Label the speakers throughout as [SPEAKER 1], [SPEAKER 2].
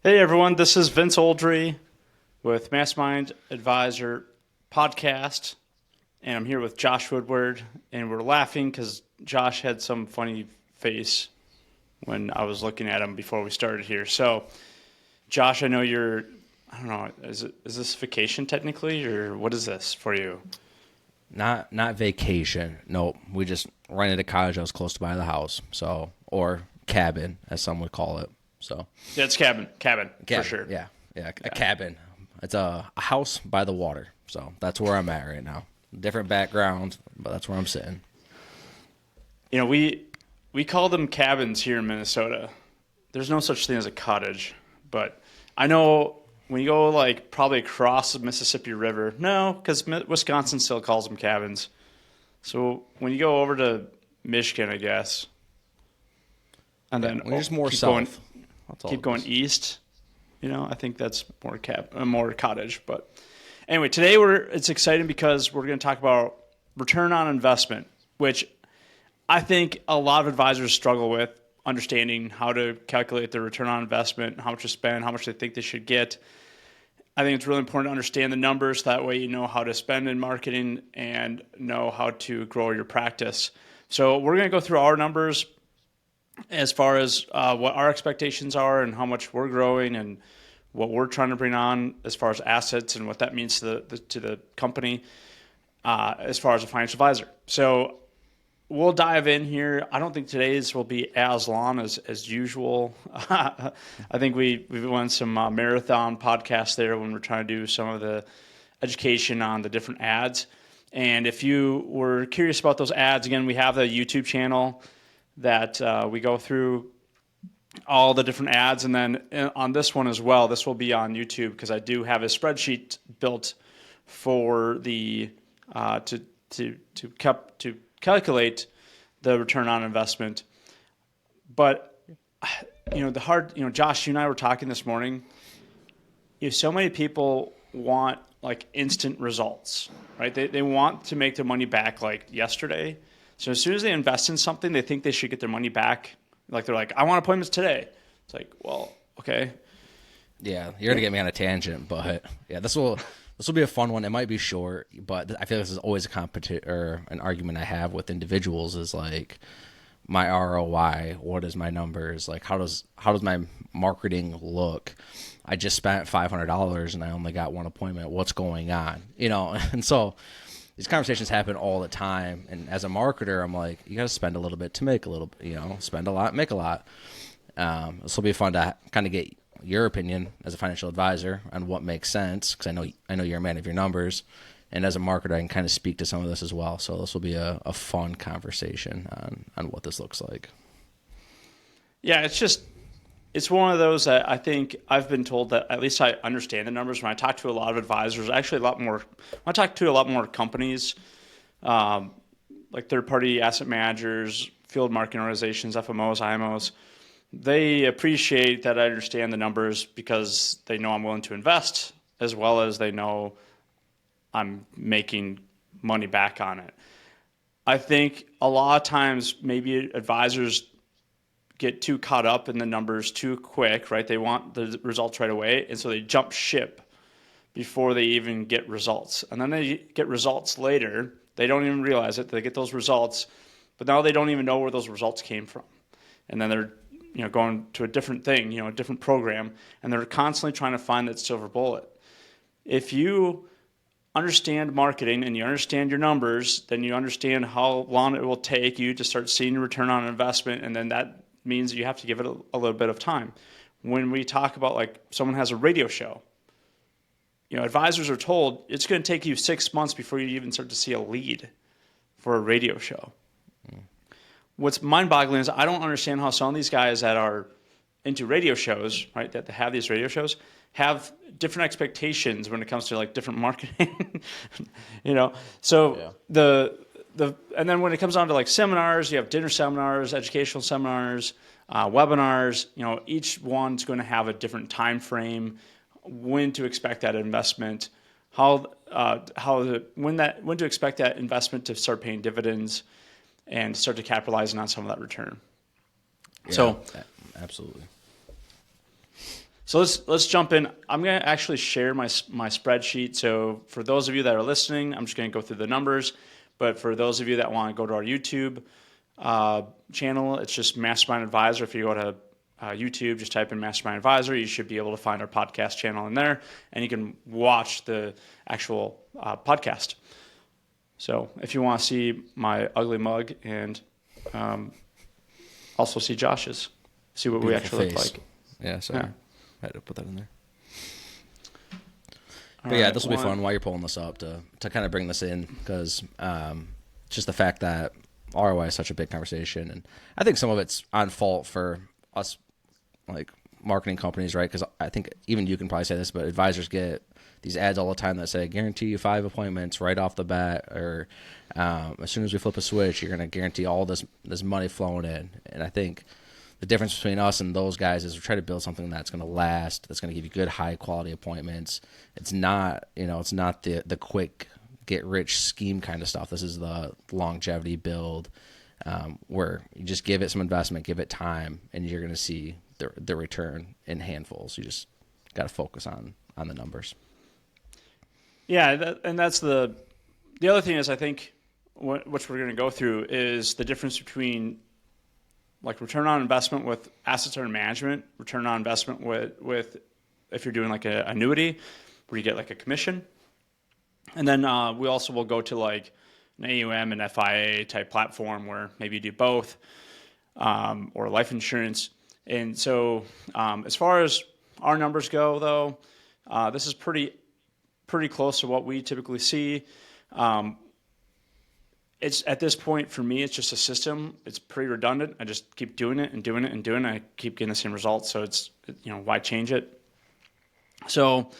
[SPEAKER 1] Hey everyone, this is Vince Oldry with Mastermind Advisor Podcast, and I'm here with Josh Woodward, and we're laughing because Josh had some funny face when I was looking at him before we started here. So, Josh, I know I don't know, is this vacation technically, or what is this for you?
[SPEAKER 2] Not vacation. Nope. We just rented a cottage that was close to by the house. Or cabin, as some would call it. So
[SPEAKER 1] Yeah, it's cabin for
[SPEAKER 2] cabin.
[SPEAKER 1] sure.
[SPEAKER 2] Yeah. A cabin. It's a house by the water. So that's where I'm at right now. Different background, but that's where I'm sitting.
[SPEAKER 1] You know, we call them cabins here in Minnesota. There's no such thing as a cottage, but I know when you go like probably across the Mississippi River, no, because Wisconsin still calls them cabins. So when you go over to Michigan, I guess, and then
[SPEAKER 2] We're just more
[SPEAKER 1] keep
[SPEAKER 2] south. That's all
[SPEAKER 1] keep
[SPEAKER 2] it
[SPEAKER 1] going
[SPEAKER 2] is.
[SPEAKER 1] east, I think that's more cottage. But anyway, today it's exciting because we're going to talk about return on investment, which I think a lot of advisors struggle with understanding how to calculate their return on investment, how much to spend, how much they think they should get. I think it's really important to understand the numbers. That way you know how to spend in marketing and know how to grow your practice. So we're going to go through our numbers as far as what our expectations are and how much we're growing and what we're trying to bring on as far as assets and what that means to the company as far as a financial advisor. So we'll dive in here. I don't think today's will be as long as usual. I think we've won some marathon podcasts there when we're trying to do some of the education on the different ads. And if you were curious about those ads, again, we have a YouTube channel that we go through all the different ads. And then on this one as well, this will be on YouTube because I do have a spreadsheet built for the to calculate the return on investment. But Josh, you and I were talking this morning. So many people want like instant results, right? They want to make their money back like yesterday. So as soon as they invest in something, they think they should get their money back. Like they're like, I want appointments today. It's like, well, okay.
[SPEAKER 2] Yeah, you're gonna get me on a tangent, but yeah, this will be a fun one. It might be short, but I feel like this is always an argument I have with individuals is like my ROI. What is my numbers? Like how does my marketing look? I just spent $500 and I only got one appointment. What's going on? And so these conversations happen all the time. And as a marketer, I'm like, you got to spend a little bit to make a little. Spend a lot, make a lot. This will be fun to kind of get your opinion as a financial advisor on what makes sense, because I know you're a man of your numbers, and as a marketer I can kind of speak to some of this as well. So this will be a fun conversation on what this looks like.
[SPEAKER 1] Yeah, it's one of those that I think I've been told that at least I understand the numbers when I talk to a lot of advisors. Actually, when I talk to a lot more companies, like third-party asset managers, field marketing organizations, FMOs, IMOs. They appreciate that I understand the numbers because they know I'm willing to invest as well as they know I'm making money back on it. I think a lot of times maybe advisors get too caught up in the numbers too quick, right? They want the results right away, and so they jump ship before they even get results. And then they get results later. They don't even realize it. They get those results, but now they don't even know where those results came from. And then they're going to a different thing, a different program, and they're constantly trying to find that silver bullet. If you understand marketing and you understand your numbers, then you understand how long it will take you to start seeing your return on investment, and then that means you have to give it a little bit of time. When we talk about like someone has a radio show, advisors are told it's going to take you 6 months before you even start to see a lead for a radio show. What's mind-boggling is I don't understand how some of these guys that are into radio shows, right, that have these radio shows, have different expectations when it comes to like different marketing. So
[SPEAKER 2] Yeah.
[SPEAKER 1] and then when it comes down to like seminars, you have dinner seminars, educational seminars, webinars. Each one's going to have a different time frame, when to expect that investment, when to expect that investment to start paying dividends and start to capitalizing on some of that return.
[SPEAKER 2] Yeah,
[SPEAKER 1] So
[SPEAKER 2] absolutely.
[SPEAKER 1] So let's jump in. I'm going to actually share my spreadsheet. So for those of you that are listening, I'm just going to go through the numbers. But for those of you that want to go to our YouTube channel, it's just Mastermind Advisor. If you go to YouTube, just type in Mastermind Advisor. You should be able to find our podcast channel in there, and you can watch the actual podcast. So if you want to see my ugly mug and also see Josh's, see what we actually look like.
[SPEAKER 2] Yeah, sorry.
[SPEAKER 1] Yeah.
[SPEAKER 2] I had to put that in there.
[SPEAKER 1] All
[SPEAKER 2] But yeah,
[SPEAKER 1] right,
[SPEAKER 2] this will be fun while you're pulling this up to kind of bring this in, because just the fact that ROI is such a big conversation, and I think some of it's on fault for us, like marketing companies, right? Because I think even you can probably say this, but advisors get these ads all the time that say guarantee you 5 appointments right off the bat, or as soon as we flip a switch, you're going to guarantee all this money flowing in. And I think the difference between us and those guys is we try to build something that's going to last, that's going to give you good, high quality appointments. It's not, it's not the quick get rich scheme kind of stuff. This is the longevity build, where you just give it some investment, give it time, and you're going to see the return in handfuls. You just got to focus on the numbers.
[SPEAKER 1] Yeah, and that's the other thing is, I think, which we're going to go through, is the difference between like return on investment with assets under management, return on investment with if you're doing like an annuity where you get like a commission. And then we also will go to like an AUM and FIA type platform where maybe you do both, or life insurance. And so as far as our numbers go, though, this is pretty close to what we typically see. It's at this point for me, it's just a system. It's pretty redundant. I just keep doing it and doing it and doing it. I keep getting the same results. So it's, why change it? So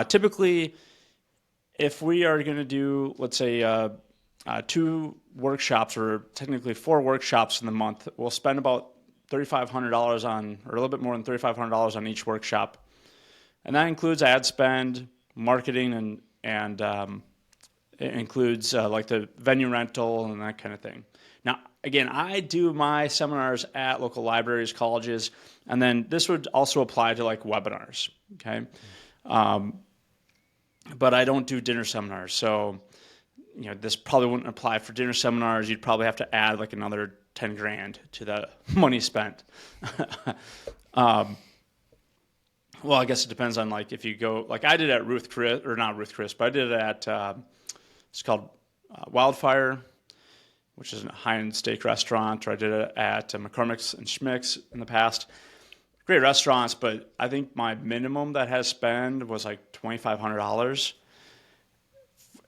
[SPEAKER 1] typically, if we are going to do, let's say, 2 workshops, or technically 4 workshops in the month, we'll spend about $3,500 on, or a little bit more than $3,500 on each workshop. And that includes ad spend, marketing, and it includes like the venue rental and that kind of thing. Now, again, I do my seminars at local libraries, colleges, and then this would also apply to like webinars, okay? But I don't do dinner seminars. So, this probably wouldn't apply for dinner seminars. You'd probably have to add like another 10 grand to the money spent. Well, I guess it depends on like if you go, like I did at Ruth Chris, or not Ruth Chris, but I did it at, it's called Wildfire, which is a high-end steak restaurant. Or I did it at McCormick's and Schmick's in the past. Great restaurants, but I think my minimum that has spend was like $2,500.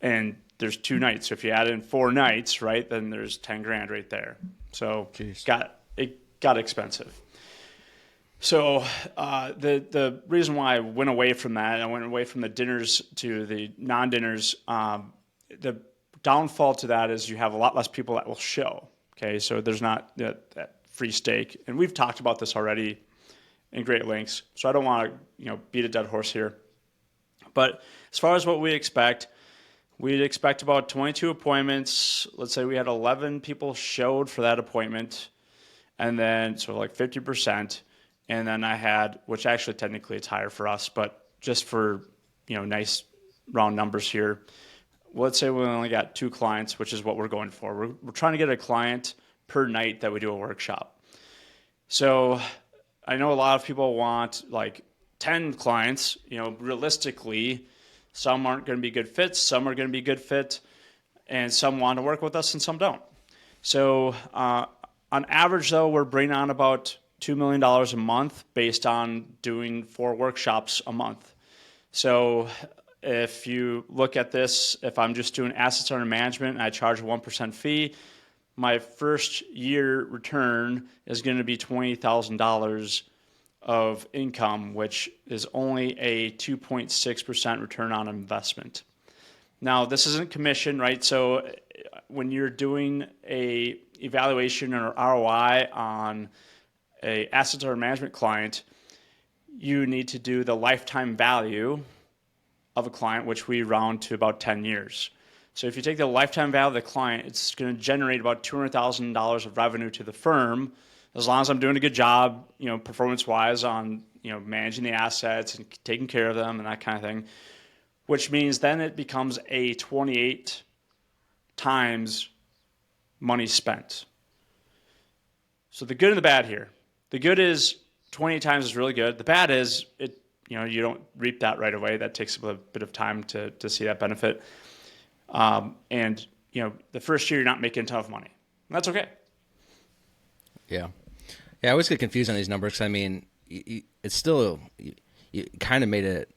[SPEAKER 1] And there's 2 nights. So if you add in 4 nights, right, then there's 10 grand right there. So it got expensive. So the reason why I went away from that, I went away from the dinners to the non-dinners, the downfall to that is you have a lot less people that will show. Okay, so there's not that free steak. And we've talked about this already in great lengths, so I don't want to beat a dead horse here. But as far as what we'd expect about 22 appointments. Let's say we had 11 people showed for that appointment, and then so like 50%. And then I had, which actually technically it's higher for us, but just for nice round numbers here, let's say we only got 2 clients, which is what we're going for. We're trying to get a client per night that we do a workshop. So I know a lot of people want like 10 clients. Realistically, some aren't going to be good fits, some are going to be good fit, and some want to work with us and some don't. So on average, though, we're bringing on about $2 million a month based on doing 4 workshops a month. So if you look at this, if I'm just doing assets under management and I charge a 1% fee, my first year return is going to be $20,000 of income, which is only a 2.6% return on investment. Now, this isn't commission, right? So when you're doing a evaluation or ROI on a assets under management client, you need to do the lifetime value of a client, which we round to about 10 years. So if you take the lifetime value of the client, it's going to generate about $200,000 of revenue to the firm, as long as I'm doing a good job, performance-wise on managing the assets and taking care of them and that kind of thing, which means then it becomes a 28 times money spent. So the good and the bad here. The good is 28 times is really good. The bad is you don't reap that right away. That takes a bit of time to see that benefit. And the first year you're not making a ton of money. And that's okay.
[SPEAKER 2] Yeah. Yeah, I always get confused on these numbers because, I mean, it's still, you kind of made it,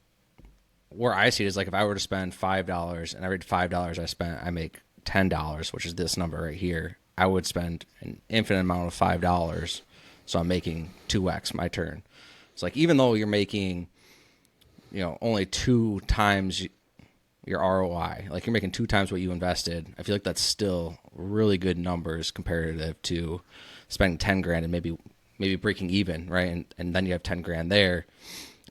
[SPEAKER 2] where I see it is like if I were to spend $5 and every $5 I make $10, which is this number right here, I would spend an infinite amount of $5. So I'm making 2x my turn. It's like, even though you're making, only 2 times your ROI, like you're making 2 times what you invested, I feel like that's still really good numbers comparative to spending 10 grand and maybe breaking even, right? And then you have 10 grand there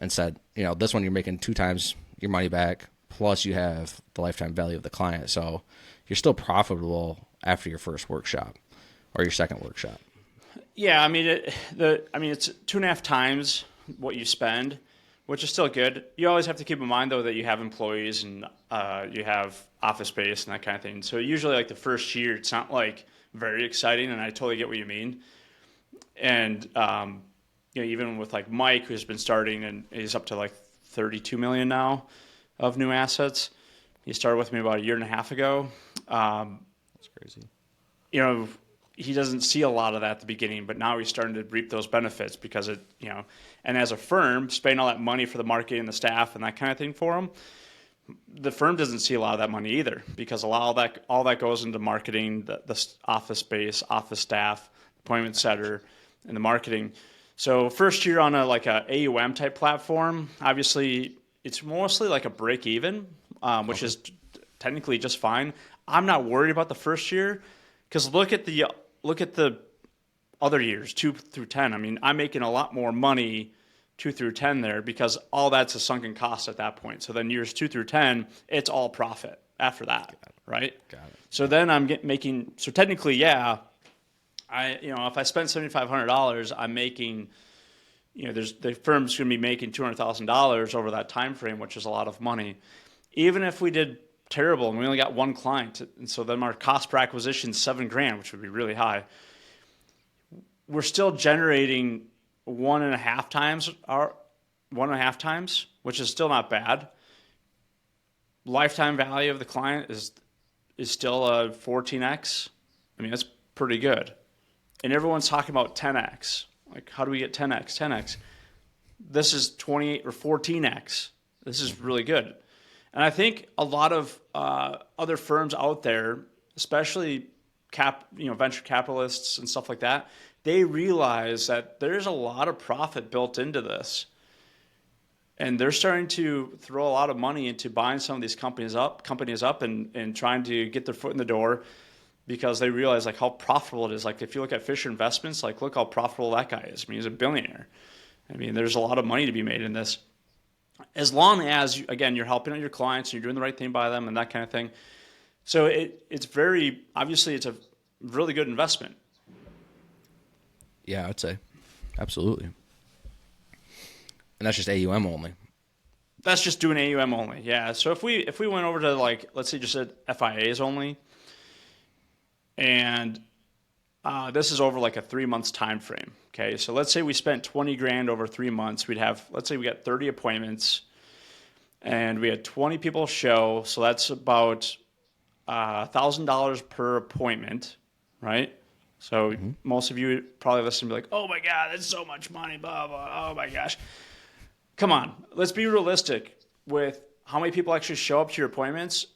[SPEAKER 2] and said, this one you're making 2 times your money back, plus you have the lifetime value of the client. So you're still profitable after your first workshop or your second workshop.
[SPEAKER 1] Yeah, I mean, it's 2.5 times what you spend, which is still good. You always have to keep in mind, though, that you have employees and you have office space and that kind of thing. So usually, like the first year, it's not like very exciting, and I totally get what you mean. And even with like Mike, who's been starting, and he's up to like 32 million now of new assets. He started with me about 1.5 years ago.
[SPEAKER 2] That's crazy.
[SPEAKER 1] He doesn't see a lot of that at the beginning, but now he's starting to reap those benefits because and as a firm, spending all that money for the marketing and the staff and that kind of thing for him, the firm doesn't see a lot of that money either because all that goes into marketing, the office space, office staff, appointment setter, and the marketing. So first year on a AUM type platform, obviously it's mostly like a break even, which is technically just fine. I'm not worried about the first year because look at the other years, 2 through 10. I mean, I'm making a lot more money 2 through 10 there because all that's a sunken cost at that point. So then years 2 through 10, it's all profit after that, right?
[SPEAKER 2] Got it.
[SPEAKER 1] So then I'm making. So technically, yeah, if I spend $7,500, I'm making. The firm's going to be making $200,000 over that time frame, which is a lot of money. Even if we did terrible and we only got one client, and so then our cost per acquisition is $7,000, which would be really high. We're still generating 1.5 times, which is still not bad. Lifetime value of the client is still a 14x. I mean, that's pretty good. And everyone's talking about 10x. Like, how do we get 10x? 10x. This is 28 or 14x. This is really good. And I think a lot of other firms out there, especially venture capitalists and stuff like that, they realize that there's a lot of profit built into this. And they're starting to throw a lot of money into buying some of these companies up and trying to get their foot in the door because they realize like how profitable it is. Like if you look at Fisher Investments, like look how profitable that guy is. I mean, he's a billionaire. I mean, there's a lot of money to be made in this. As long as, again, you're helping out your clients and you're doing the right thing by them and that kind of thing. So it's a really good investment.
[SPEAKER 2] Yeah, I'd say. Absolutely. And that's just AUM only.
[SPEAKER 1] That's just doing AUM only, yeah. So if we went over to let's say just said FIAs only, and this is over like a 3 months time frame. Okay, so let's say we spent $20,000 over 3 months. Let's say we got 30 appointments, and we had 20 people show. So that's about $1,000 per appointment, right? So most of you probably listen and be like, "Oh my God, that's so much money!" Blah blah. Oh my gosh, come on. Let's be realistic with how many people actually show up to your appointments.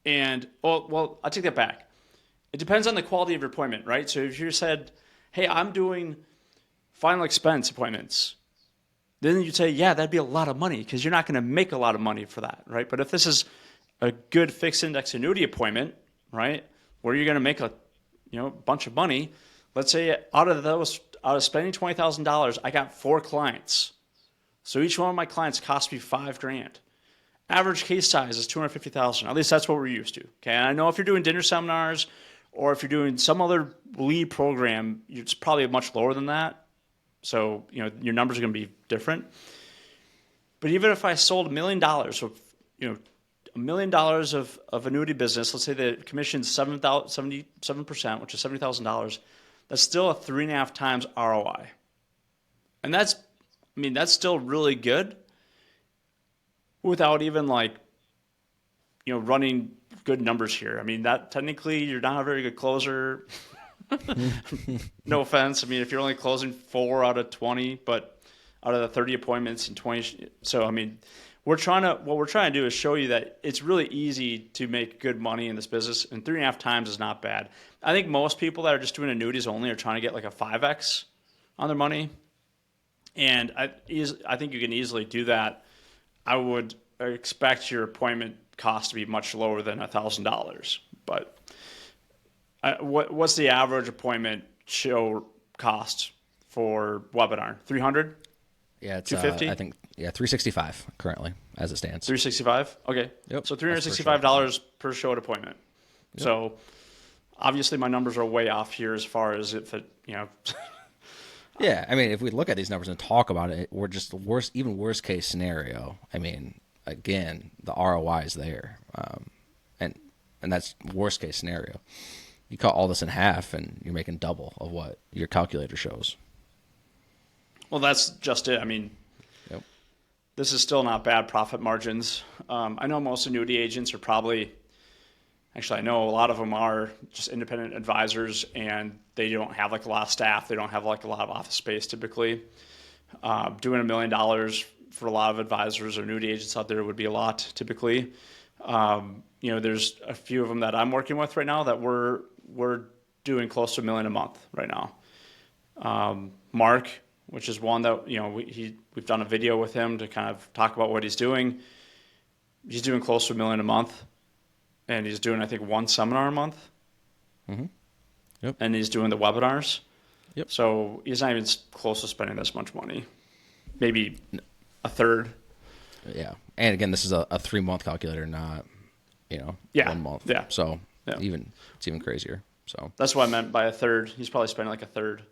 [SPEAKER 1] And well, I'll take that back. It depends on the quality of your appointment, right? So if you said, "Hey, I'm doing final expense appointments," then you'd say, yeah, that'd be a lot of money because you're not going to make a lot of money for that, right? But if this is a good fixed index annuity appointment, right, where you're going to make a bunch of money, let's say out of spending $20,000, I got 4 clients. So each one of my clients cost me $5,000. Average case size is $250,000. At least that's what we're used to. Okay, and I know if you're doing dinner seminars or if you're doing some other lead program, it's probably much lower than that. So, your numbers are going to be different. But even if I sold $1 million, so, $1 million of annuity business, let's say the commission's 77%, which is $70,000, that's still a 3.5 times ROI. And that's still really good without even running good numbers here. I mean, that technically you're not a very good closer. No offense. I mean, if you're only closing 4 out of 20, but out of the 30 appointments and 20. So, I mean, what we're trying to do is show you that it's really easy to make good money in this business, and 3.5 times is not bad. I think most people that are just doing annuities only are trying to get like a 5x on their money. And I think you can easily do that. I would expect your appointment cost to be much lower than $1,000. But what's the average appointment show cost for webinar? 300?
[SPEAKER 2] Yeah, it's
[SPEAKER 1] 250?
[SPEAKER 2] I think 365 currently as it stands.
[SPEAKER 1] 365? Okay.
[SPEAKER 2] Yep.
[SPEAKER 1] So $365 per showed appointment. Yep. So obviously my numbers are way off here as far as if it,
[SPEAKER 2] Yeah, I mean, if we look at these numbers and talk about it, we're just even worst case scenario. I mean, again, the ROI is there, and that's worst case scenario. You cut all this in half, and you're making double of what your calculator shows.
[SPEAKER 1] Well, that's just it. I mean,
[SPEAKER 2] yep.
[SPEAKER 1] This is still not bad profit margins. I know most annuity agents are probably. Actually, I know a lot of them are just independent advisors, and they don't have a lot of staff. They don't have a lot of office space typically. Doing $1 million for a lot of advisors or annuity agents out there would be a lot typically. There's a few of them that I'm working with right now that we're doing close to $1 million a month right now. Mark, which is one that we've done a video with him to kind of talk about what he's doing. He's doing close to $1 million a month. And he's doing, I think, 1 seminar a month.
[SPEAKER 2] Mm-hmm. Yep.
[SPEAKER 1] And he's doing the webinars.
[SPEAKER 2] Yep.
[SPEAKER 1] So he's not even close to spending this much money. Maybe a third.
[SPEAKER 2] Yeah. And again, this is a 3-month calculator, not 1 month.
[SPEAKER 1] Yeah.
[SPEAKER 2] So it's even crazier. So
[SPEAKER 1] that's what I meant by a third. He's probably spending like a third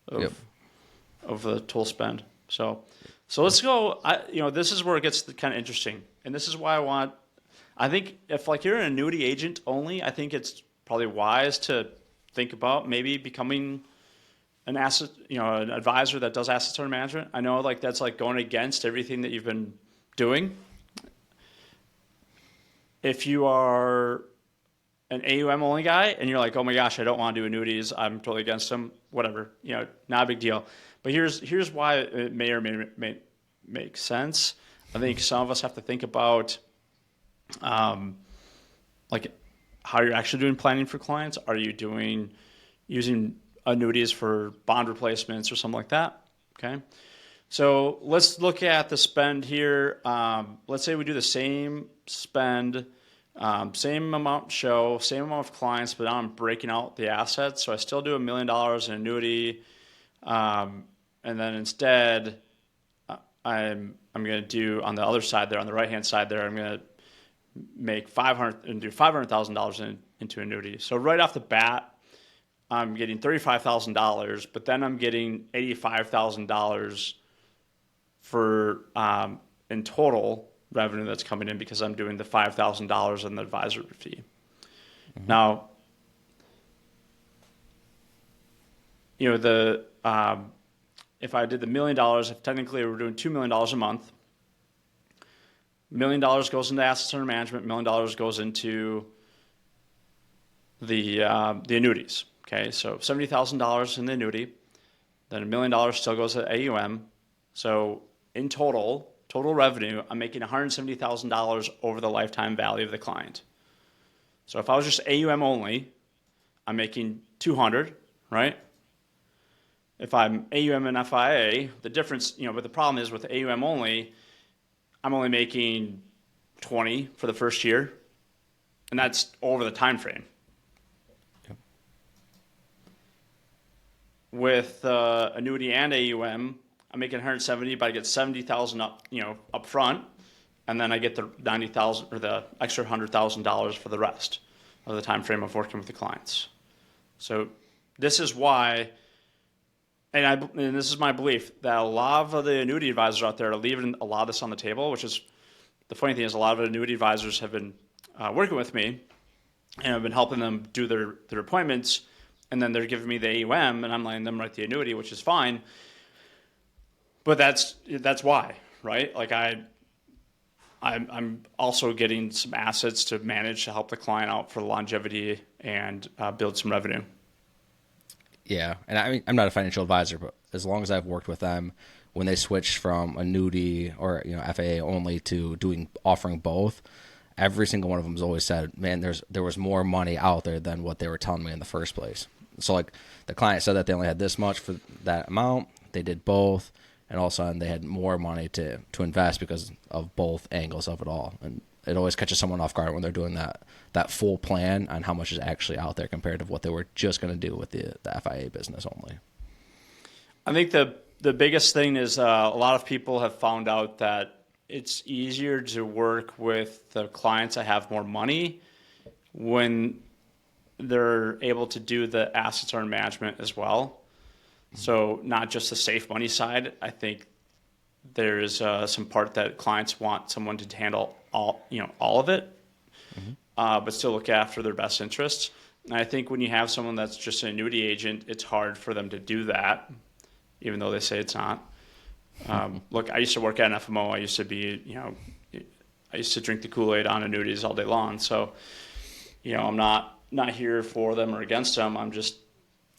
[SPEAKER 1] of the total spend. So let's go. This is where it gets kind of interesting, and this is why I think if you're an annuity agent only, I think it's probably wise to think about maybe becoming an advisor that does assets under management. I know that's going against everything that you've been doing. If you are an AUM only guy and you're like, oh my gosh, I don't want to do annuities, I'm totally against them, whatever, not a big deal. But here's why it may or may make sense. I think some of us have to think about how you're actually doing planning for clients. Are you using annuities for bond replacements or something like that? Okay. So let's look at the spend here. Let's say we do the same spend, same amount show, same amount of clients, but now I'm breaking out the assets. So I still do $1 million in annuity. And then instead I'm going to do on the other side there, on the right-hand side there, I'm going to make $500,000 into annuity. So right off the bat, I'm getting $35,000, but then I'm getting $85,000 for in total revenue that's coming in because I'm doing the $5,000 in the advisor fee. Mm-hmm. Now, if I did the $1 million, if technically we're doing $2 million a month, $1 million goes into assets under management, $1 million goes into the annuities. Okay, so $70,000 in the annuity, then $1 million still goes to AUM. So in total revenue, I'm making $170,000 over the lifetime value of the client. So if I was just AUM only, I'm making $200, right? If I'm AUM and FIA, the difference, but the problem is with AUM only, I'm only making 20 for the first year, and that's over the time frame. Yep. With annuity and AUM, I'm making 170, but I get 70,000 up front, and then I get the 90,000 or the extra $100,000 for the rest of the time frame of working with the clients. So this is why and this is my belief that a lot of the annuity advisors out there are leaving a lot of this on the table, which is the funny thing is a lot of annuity advisors have been working with me and I've been helping them do their appointments, and then they're giving me the AUM, and I'm letting them write the annuity, which is fine. But that's why, right? Like I'm also getting some assets to manage to help the client out for longevity and build some revenue.
[SPEAKER 2] Yeah, and I mean, I'm not a financial advisor, but as long as I've worked with them, when they switched from annuity or FAA only to doing offering both, every single one of them has always said, "Man, there was more money out there than what they were telling me in the first place." So like the client said that they only had this much for that amount, they did both, and all of a sudden they had more money to invest because of both angles of it all. And it always catches someone off guard when they're doing that full plan on how much is actually out there compared to what they were just going to do with the FIA business only.
[SPEAKER 1] I think the biggest thing is a lot of people have found out that it's easier to work with the clients that have more money when they're able to do the assets under management as well. So not just the safe money side. I think there's some part that clients want someone to handle all of it, but still look after their best interests. And I think when you have someone that's just an annuity agent, it's hard for them to do that, even though they say it's not. Look, I used to work at an FMO. I used to be, I used to drink the Kool-Aid on annuities all day long. So, I'm not here for them or against them. I'm just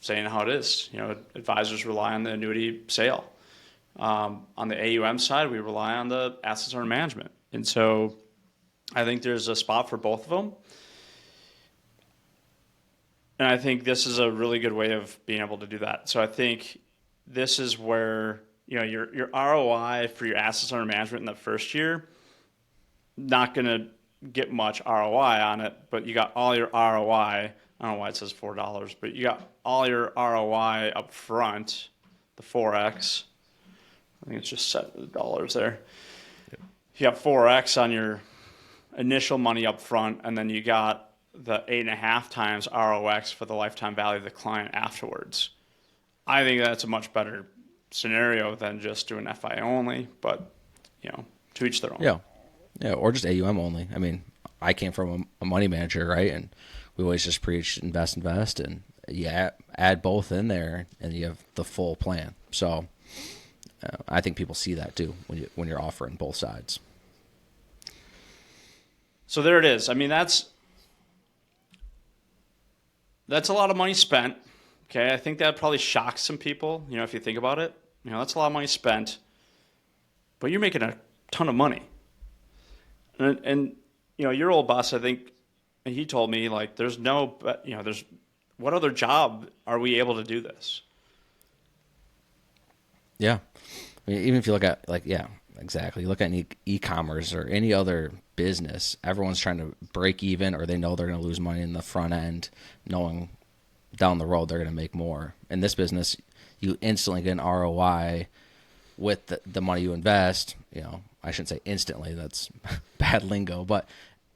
[SPEAKER 1] saying how it is. Advisors rely on the annuity sale. On the AUM side, we rely on the assets under management. And so I think there's a spot for both of them. And I think this is a really good way of being able to do that. So I think this is where, your ROI for your assets under management in the first year, not going to get much ROI on it, but you got all your ROI. I don't know why it says $4, but you got all your ROI up front, the 4X. I think it's just set the dollars there. Yep. You got 4X on your initial money up front, and then you got the 8.5 times ROX for the lifetime value of the client afterwards. I think that's a much better scenario than just doing FI only, but to each their own.
[SPEAKER 2] Yeah, or just AUM only. I mean, I came from a money manager, right? And we always just preach invest, and you add both in there, and you have the full plan. So I think people see that too when you're offering both sides.
[SPEAKER 1] So there it is. I mean, that's a lot of money spent. Okay, I think that probably shocks some people. If you think about it, that's a lot of money spent, but you're making a ton of money. And your old boss, I think, he told me like, there's what other job are we able to do this?
[SPEAKER 2] Yeah, I mean, even if you look at exactly. You look at e-commerce or any other business, everyone's trying to break even, or they know they're going to lose money in the front end, knowing down the road they're going to make more. In this business, you instantly get an ROI with the money you invest. I shouldn't say instantly, that's bad lingo, but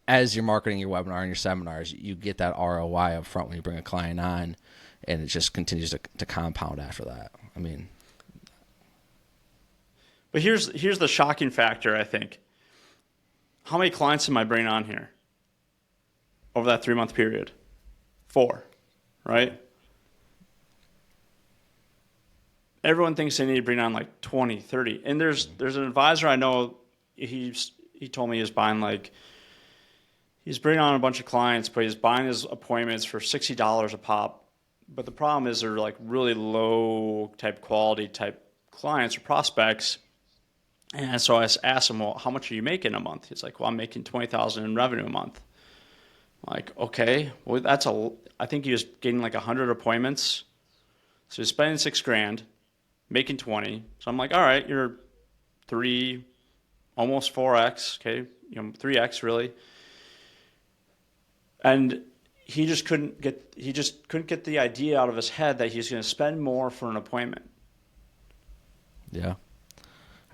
[SPEAKER 2] as you're marketing your webinar and your seminars, you get that ROI up front when you bring a client on, and it just continues to compound after that. I mean,
[SPEAKER 1] but here's the shocking factor, I think. How many clients am I bringing on here over that 3-month period? 4, right? Everyone thinks they need to bring on like 20, 30. And there's an advisor I know, he told me he's bringing on a bunch of clients, but he's buying his appointments for $60 a pop. But the problem is they're like really low type quality type clients or prospects. And so I asked him, well, how much are you making a month? He's like, well, I'm making $20,000 in revenue a month. I'm like, okay, well, I think he was getting like 100 appointments. So he's spending $6,000, making 20. So I'm like, all right, you're 3, almost 4X, okay, 3X really. And he just couldn't get the idea out of his head that he's going to spend more for an appointment.
[SPEAKER 2] Yeah.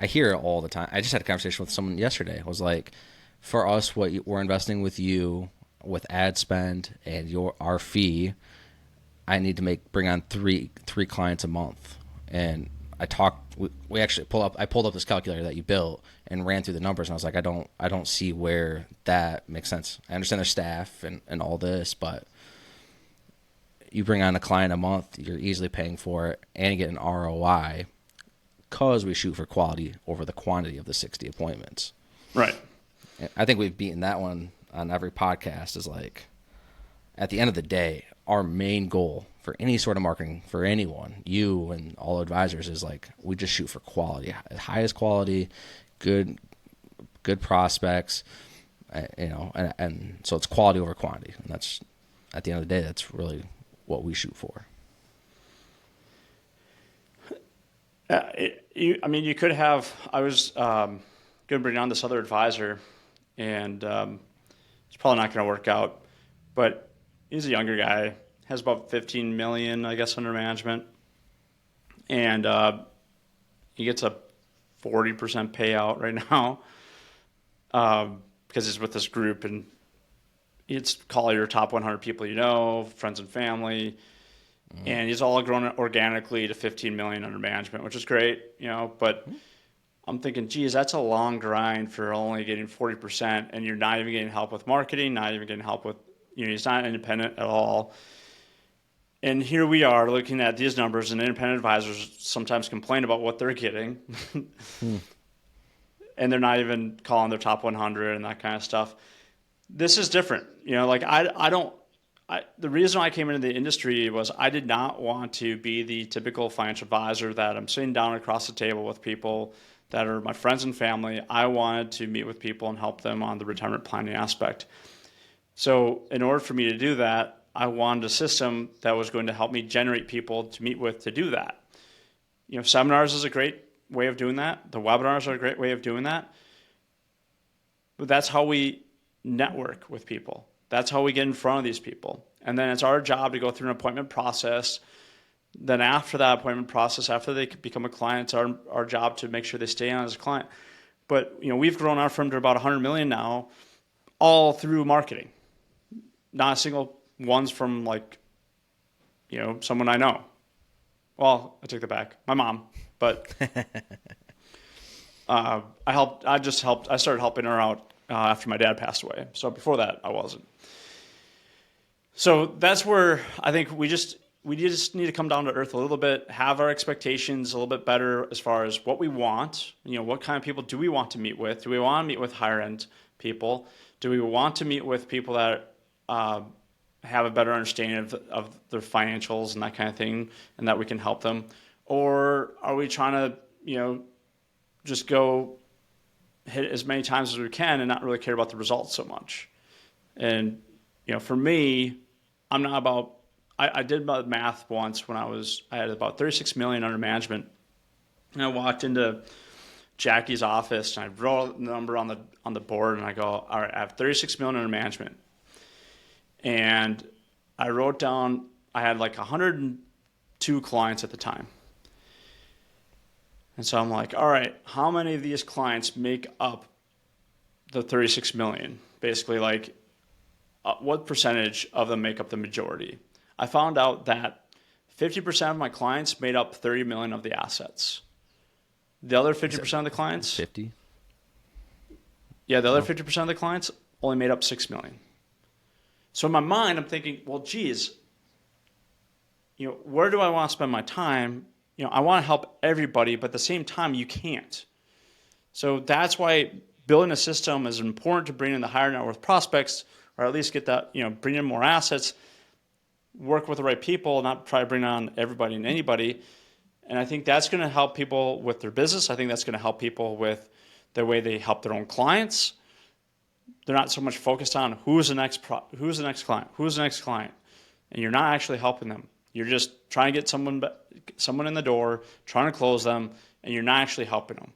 [SPEAKER 2] I hear it all the time. I just had a conversation with someone yesterday. It was like, for us, we're investing with you with ad spend and our fee, I need to bring on three clients a month. And we actually I pulled up this calculator that you built and ran through the numbers, and I was like, I don't see where that makes sense. I understand their staff and all this, but you bring on a client a month, you're easily paying for it, and you get an ROI because we shoot for quality over the quantity of the 60 appointments.
[SPEAKER 1] Right.
[SPEAKER 2] I think we've beaten that one on every podcast. Is like, at the end of the day, our main goal for any sort of marketing for anyone, you and all advisors, is like, we just shoot for quality, highest quality, good prospects, and so it's quality over quantity, and that's, at the end of the day, that's really what we shoot for.
[SPEAKER 1] You could have. I was going to bring on this other advisor, and it's probably not going to work out. But he's a younger guy, has about 15 million, I guess, under management, and he gets a 40% payout right now because he's with this group, and it's call your top 100 people you know, friends and family. And he's all grown organically to 15 million under management, which is great, but I'm thinking, geez, that's a long grind for only getting 40%, and you're not even getting help with marketing, not even getting help with, he's not independent at all. And here we are looking at these numbers, and independent advisors sometimes complain about what they're getting. And they're not even calling their top 100 and that kind of stuff. This is different. The reason I came into the industry was I did not want to be the typical financial advisor that I'm sitting down across the table with people that are my friends and family. I wanted to meet with people and help them on the retirement planning aspect. So in order for me to do that, I wanted a system that was going to help me generate people to meet with to do that. Seminars is a great way of doing that. The webinars are a great way of doing that. But that's how we network with people. That's how we get in front of these people. And then it's our job to go through an appointment process. Then after that appointment process, after they become a client, it's our job to make sure they stay on as a client. But we've grown our firm to about 100 million now, all through marketing. Not a single one's from someone I know. Well, I take that back. My mom. But I started helping her out after my dad passed away. So before that, I wasn't. So that's where I think we just need to come down to earth a little bit, have our expectations a little bit better as far as what we want. What kind of people do we want to meet with? Do we want to meet with higher end people? Do we want to meet with people that have a better understanding of their financials and that kind of thing, and that we can help them? Or are we trying to, just go hit as many times as we can and not really care about the results so much? And, for me, I'm not about, I did math once when I had about 36 million under management. And I walked into Jackie's office and I wrote the number on the board and I go, all right, I have 36 million under management. And I wrote down, I had 102 clients at the time. And so I'm like, all right, how many of these clients make up the 36 million? Basically, what percentage of them make up the majority? I found out that 50% of my clients made up 30 million of the assets. The other 50% of the clients...
[SPEAKER 2] 50?
[SPEAKER 1] Yeah, the other 50% of the clients only made up 6 million. So in my mind, I'm thinking, well, geez, where do I want to spend my time? I want to help everybody, but at the same time, you can't. So that's why building a system is important to bring in the higher net worth prospects, or at least get that, bring in more assets, work with the right people, not try to bring on everybody and anybody. And I think that's going to help people with their business. I think that's going to help people with the way they help their own clients. They're not so much focused on who's the next client, and you're not actually helping them. You're just trying to get someone in the door, trying to close them, and you're not actually helping them.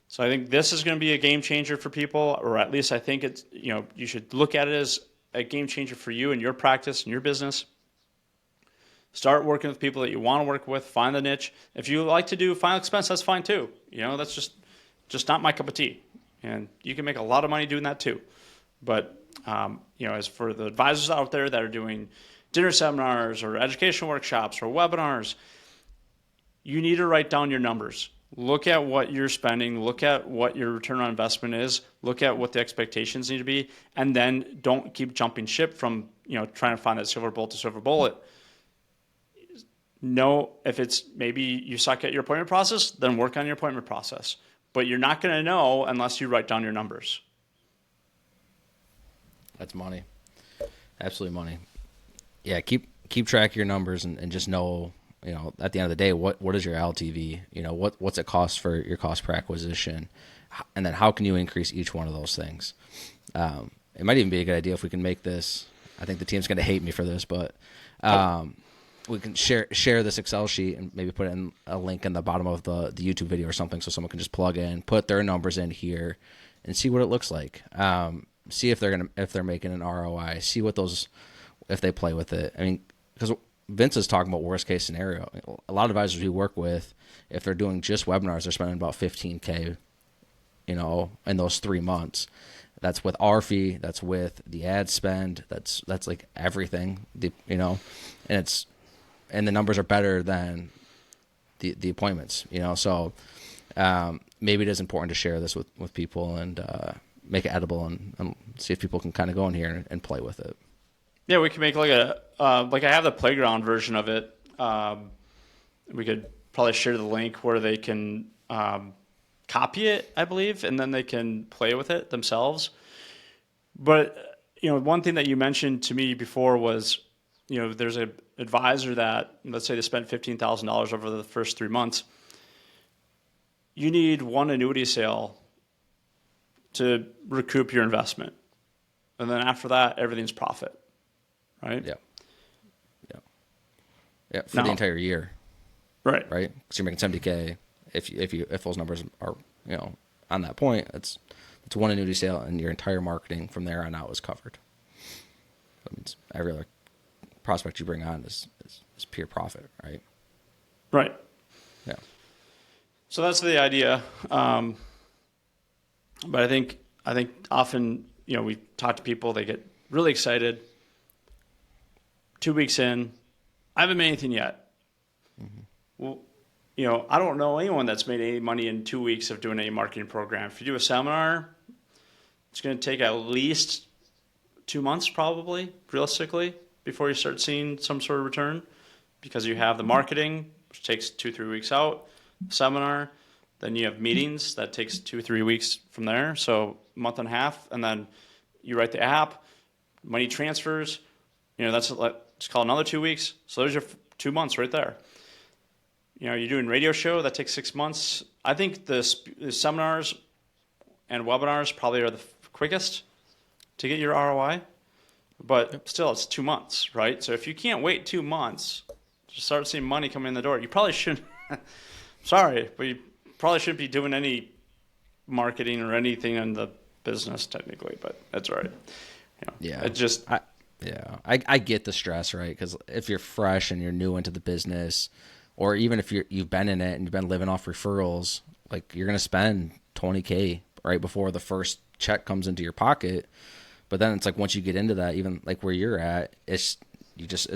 [SPEAKER 1] So I think this is going to be a game changer for people, or at least I think it's, you should look at it as a game changer for you and your practice and your business. Start working with people that you want to work with. Find the niche. If you like to do final expense, that's fine too. That's just not my cup of tea. And you can make a lot of money doing that too. But as for the advisors out there that are doing dinner seminars or educational workshops or webinars, you need to write down your numbers. Look at what you're spending, look at what your return on investment is, look at what the expectations need to be, and then don't keep jumping ship from, trying to find that silver bullet to silver bullet. Know if it's maybe you suck at your appointment process, then work on your appointment process. But you're not going to know unless you write down your numbers.
[SPEAKER 2] That's money. Absolutely money. Yeah, keep track of your numbers and just know, at the end of the day, what is your LTV? What's it cost for your cost per acquisition? And then how can you increase each one of those things? It might even be a good idea if we can make this. I think the team's going to hate me for this, but we can share this Excel sheet and maybe put in a link in the bottom of the YouTube video or something, so someone can just plug in, put their numbers in here, and see what it looks like. See if they're making an ROI. See what those, if they play with it. I mean, because Vince is talking about worst case scenario. A lot of advisors we work with, if they're doing just webinars, they're spending about $15K, in those 3 months. That's with our fee. That's with the ad spend. That's like everything. And the numbers are better than the appointments. So maybe it is important to share this with people and make it edible and see if people can kind of go in here and play with it.
[SPEAKER 1] Yeah, we can make like I have the playground version of it. We could probably share the link where they can copy it, I believe, and then they can play with it themselves. But one thing that you mentioned to me before was, there's an advisor that, let's say they spent $15,000 over the first 3 months. You need one annuity sale to recoup your investment, and then after that, everything's profit. Right?
[SPEAKER 2] Yeah. For the entire year.
[SPEAKER 1] Right.
[SPEAKER 2] Because you're making $70K. If those numbers are on that point, it's one annuity sale, and your entire marketing from there on out is covered. That means every other prospect you bring on is pure profit, right?
[SPEAKER 1] Right.
[SPEAKER 2] Yeah.
[SPEAKER 1] So that's the idea. But I think often we talk to people, they get really excited. 2 weeks in, I haven't made anything yet. Mm-hmm. Well, I don't know anyone that's made any money in 2 weeks of doing any marketing program. If you do a seminar, it's going to take at least 2 months, probably, realistically, before you start seeing some sort of return, because you have the marketing, which takes 2-3 weeks out, seminar, then you have meetings, that takes 2-3 weeks from there, so a month and a half, and then you write the app, money transfers, that's just call another 2 weeks. So there's your 2 months right there. You're doing radio show, that takes 6 months. I think the seminars and webinars probably are the quickest to get your ROI, but still it's 2 months, right? So if you can't wait 2 months to start seeing money coming in the door, you probably shouldn't, sorry, but you probably shouldn't be doing any marketing or anything in the business technically, but that's all right.
[SPEAKER 2] Yeah.
[SPEAKER 1] It just...
[SPEAKER 2] I get the stress, right? Because if you're fresh and you're new into the business, or even if you've been in it and you've been living off referrals, like you're going to spend $20K right before the first check comes into your pocket. But then it's like once you get into that, even like where you're at, it's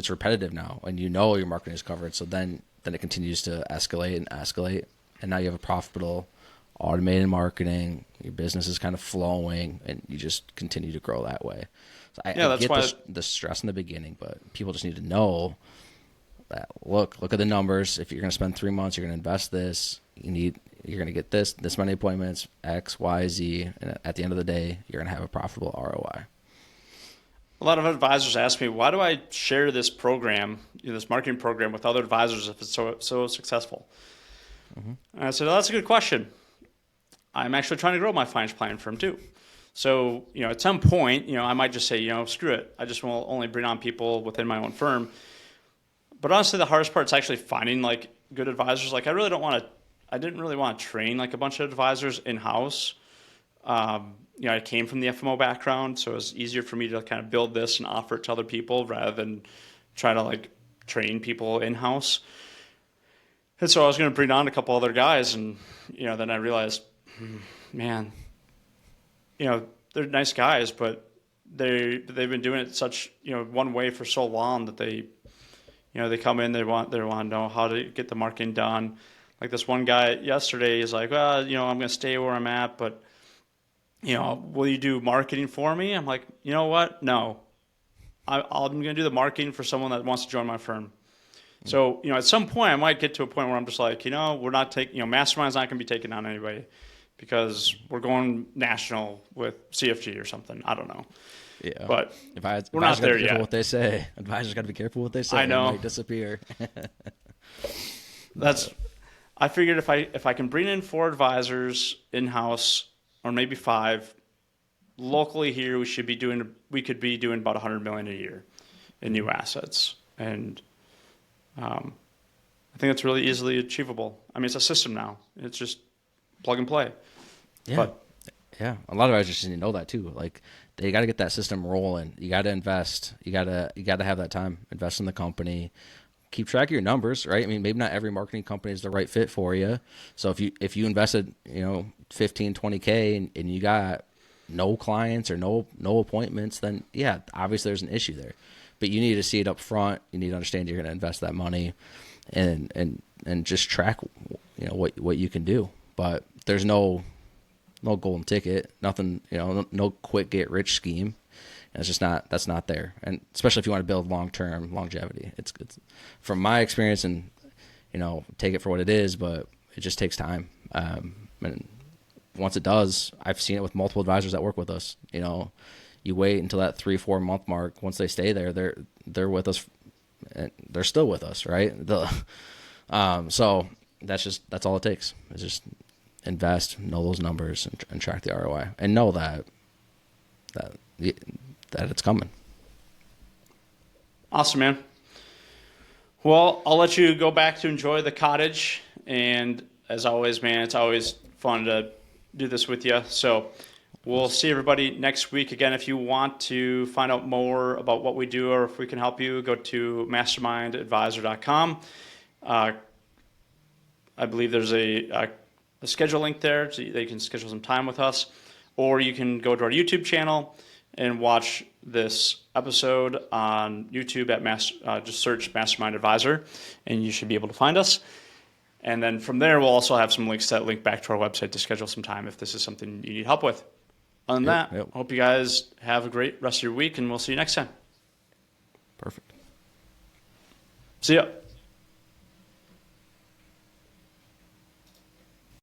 [SPEAKER 2] repetitive now, and your marketing is covered. So then it continues to escalate, and now you have a profitable automated marketing. Your business is kind of flowing, and you just continue to grow that way. So I get the stress in the beginning, but people just need to know that look at the numbers. If you're going to spend 3 months, you're going to invest this. You're going to get this many appointments, X, Y, Z, and at the end of the day, you're going to have a profitable ROI.
[SPEAKER 1] A lot of advisors ask me, why do I share this program, this marketing program, with other advisors if it's so successful? Mm-hmm. And I said, that's a good question. I'm actually trying to grow my financial planning firm too. So, at some point, I might just say, screw it. I just will only bring on people within my own firm. But honestly, the hardest part is actually finding like good advisors. Like I didn't really want to train like a bunch of advisors in-house. I came from the FMO background, so it was easier for me to kind of build this and offer it to other people rather than try to like train people in-house. And so I was going to bring on a couple other guys, and then I realized, man, they're nice guys, but they've been doing it such one way for so long that they They come in, they want to know how to get the marketing done. Like this one guy yesterday is like, well, I'm going to stay where I'm at, but will you do marketing for me? I'm like, you know what? No, I'm going to do the marketing for someone that wants to join my firm. So, at some point, I might get to a point where I'm just like, we're not taking, Mastermind's not going to be taken on anybody because we're going national with CFG or something. I don't know.
[SPEAKER 2] Yeah.
[SPEAKER 1] But we're not
[SPEAKER 2] Advisors got to
[SPEAKER 1] there
[SPEAKER 2] be careful
[SPEAKER 1] yet.
[SPEAKER 2] what they say. Advisors got to be careful what they say.
[SPEAKER 1] I
[SPEAKER 2] It
[SPEAKER 1] know.
[SPEAKER 2] might disappear.
[SPEAKER 1] That's, I figured if I can bring in 4 advisors in-house or maybe 5, locally here, we could be doing about 100 million a year in new assets. And I think it's really easily achievable. I mean, it's a system now. It's just plug and play.
[SPEAKER 2] Yeah.
[SPEAKER 1] But
[SPEAKER 2] Yeah. A lot of advisors just need to know that too. Like they got to get that system rolling. You got to invest. You got to have that time. Invest in the company. Keep track of your numbers, right? I mean, maybe not every marketing company is the right fit for you. So if you invested, 15, 20K and you got no clients or no appointments, then yeah, obviously there's an issue there. But you need to see it up front. You need to understand you're going to invest that money and just track what you can do. But there's no golden ticket, nothing, no quick get rich scheme. And it's just that's not there. And especially if you want to build long-term longevity, it's from my experience, and take it for what it is, but it just takes time. And once it does, I've seen it with multiple advisors that work with us. You wait until that 3-4 month mark. Once they stay there, they're with us, and they're still with us, right? So that's all it takes. Is just invest, know those numbers, and track the ROI, and know that it's coming.
[SPEAKER 1] Awesome, man. Well, I'll let you go back to enjoy the cottage. And as always, man, it's always fun to do this with you. So we'll see everybody next week. Again, if you want to find out more about what we do or if we can help you, go to mastermindadvisor.com. I believe there's a schedule link there so they can schedule some time with us. Or you can go to our YouTube channel and watch this episode on YouTube at just search Mastermind Advisor, and you should be able to find us. And then from there, we'll also have some links that link back to our website to schedule some time if this is something you need help with. Other than that,
[SPEAKER 2] Yep.
[SPEAKER 1] hope you guys have a great rest of your week, and we'll see you next time.
[SPEAKER 2] Perfect.
[SPEAKER 1] See ya.